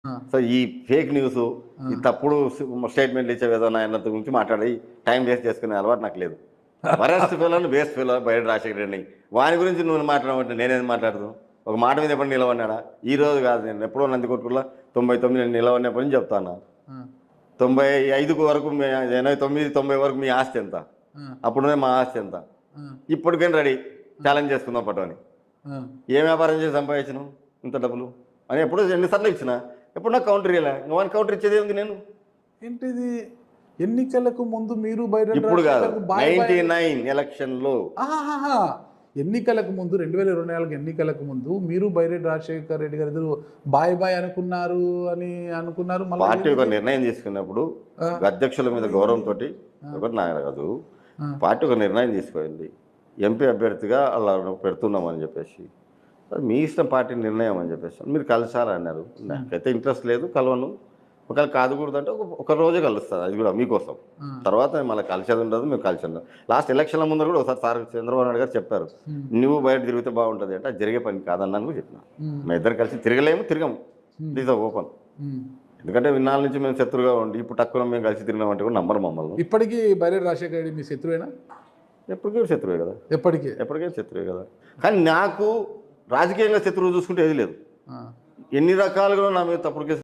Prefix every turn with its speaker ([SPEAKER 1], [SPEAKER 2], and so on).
[SPEAKER 1] ఆ!
[SPEAKER 2] సో ఈ fake news, ఈ తప్పుడు స్టేట్మెంట్లు ఇచ్చే విధానం ఆయన గురించి మాట్లాడి టైం వేస్ట్ చేసుకునే అలవాటు నాకు లేదు. వరస్ట్ ఫెలోని బేస్ట్ ఫెలో బయట రాజశేఖర రెడ్డి. వాని గురించి నువ్వు మాట్లాడమంటే నేనేం మాట్లాడదు? ఒక మాట మీద ఎప్పుడు నిలవన్నాడా? ఈ రోజు కాదు, నేను ఎప్పుడో నందికొట్కూరులో 99 నేను నిలవన్నప్పటి నుంచి చెప్తాను.
[SPEAKER 1] ఆ!
[SPEAKER 2] 95 వరకు 89, 90 వరకు మీ ఆస్తి ఎంత?
[SPEAKER 1] ఆ!
[SPEAKER 2] అప్పుడునే మా ఆస్తి ఎంత?
[SPEAKER 1] ఆ!
[SPEAKER 2] ఇప్పటికైనా రెడీ ఛాలెంజ్ చేసుకుందాం పట్టుని.
[SPEAKER 1] ఆ!
[SPEAKER 2] ఏం వ్యాపారం చేసి సంపాదించను ఇంత డబ్బులు అని ఎప్పుడు ఎన్నిసార్లు ఇచ్చిన, ఎప్పుడు నాకు కౌంటర్ ఇవ్వలే. ఇంక కౌంటర్ ఇచ్చేది ఏంది నేను?
[SPEAKER 1] ఏంటిది? ఎన్నికలకు ముందు మీరు బైడెన్
[SPEAKER 2] ఇప్పుడు కాదు,
[SPEAKER 1] రాజశేఖర్‌కు బాయ్ బాయ్
[SPEAKER 2] 99 ఎలక్షన్లో.
[SPEAKER 1] ఆహాహాహా! ఎన్నికలకు ముందు 2024 ఎన్నికలకు ముందు మీరు బైరెడ్డి రాజశేఖర్ రెడ్డి గారు ఇద్దరు బాయ్ బాయ్ అనుకున్నారు అని అనుకున్నారు.
[SPEAKER 2] పార్టీ ఒక
[SPEAKER 1] మళ్ళీ
[SPEAKER 2] నిర్ణయం తీసుకున్నప్పుడు
[SPEAKER 1] ఆ!
[SPEAKER 2] అధ్యక్షుల మీద గౌరవంతో ఒకటి నాకు కాదు,
[SPEAKER 1] ఆ!
[SPEAKER 2] పార్టీ ఒక నిర్ణయం తీసుకుపోయింది. ఎంపీ అభ్యర్థిగా అలా పెడుతున్నామని చెప్పేసి, అది మీ ఇష్టం, పార్టీ నిర్ణయం అని చెప్పేసి మీరు కలిసారన్నారు. నాకైతే ఇంట్రెస్ట్ లేదు, కలవను. ఒకవేళ కాదుకూడదు అంటే ఒక రోజే కలుస్తుంది, అది కూడా మీకోసం.
[SPEAKER 1] ఆ!
[SPEAKER 2] తర్వాత మళ్ళీ కలిసేది ఉండదు, మేము కలిసి ఉండదు. లాస్ట్ ఎలక్షన్ల ముందు కూడా ఒకసారి సార్ చంద్రబాబు నాయుడు గారు చెప్పారు,
[SPEAKER 1] హ్మ్.
[SPEAKER 2] నువ్వు బయట తిరిగితే బాగుంటుంది అంటే అది జరిగే పని కాదన్నాను కూడా చెప్పిన.
[SPEAKER 1] హ్మ్.
[SPEAKER 2] మేము ఇద్దరు కలిసి తిరగము. It open.
[SPEAKER 1] హ్మ్.
[SPEAKER 2] ఎందుకంటే ఇన్నాళ్ళ నుంచి మేము శత్రువుగా ఉండి ఇప్పుడు తక్కువ మేము కలిసి తిరిగినామంటే కూడా నమ్మరు మమ్మల్ని.
[SPEAKER 1] ఇప్పటికీ బైరెడ్డి రాజశేఖర్ రెడ్డి మీ శత్రువేనా?
[SPEAKER 2] ఎప్పటికీ శత్రువే కదా,
[SPEAKER 1] ఎప్పటికీ?
[SPEAKER 2] ఎప్పటికైనా శత్రువే కదా. కానీ నాకు రాజకీయంగా శత్రువు చూసుకుంటే ఏది లేదు.
[SPEAKER 1] ఆ!
[SPEAKER 2] ఎన్ని రకాలుగా నా మీద తప్పుడు కేసు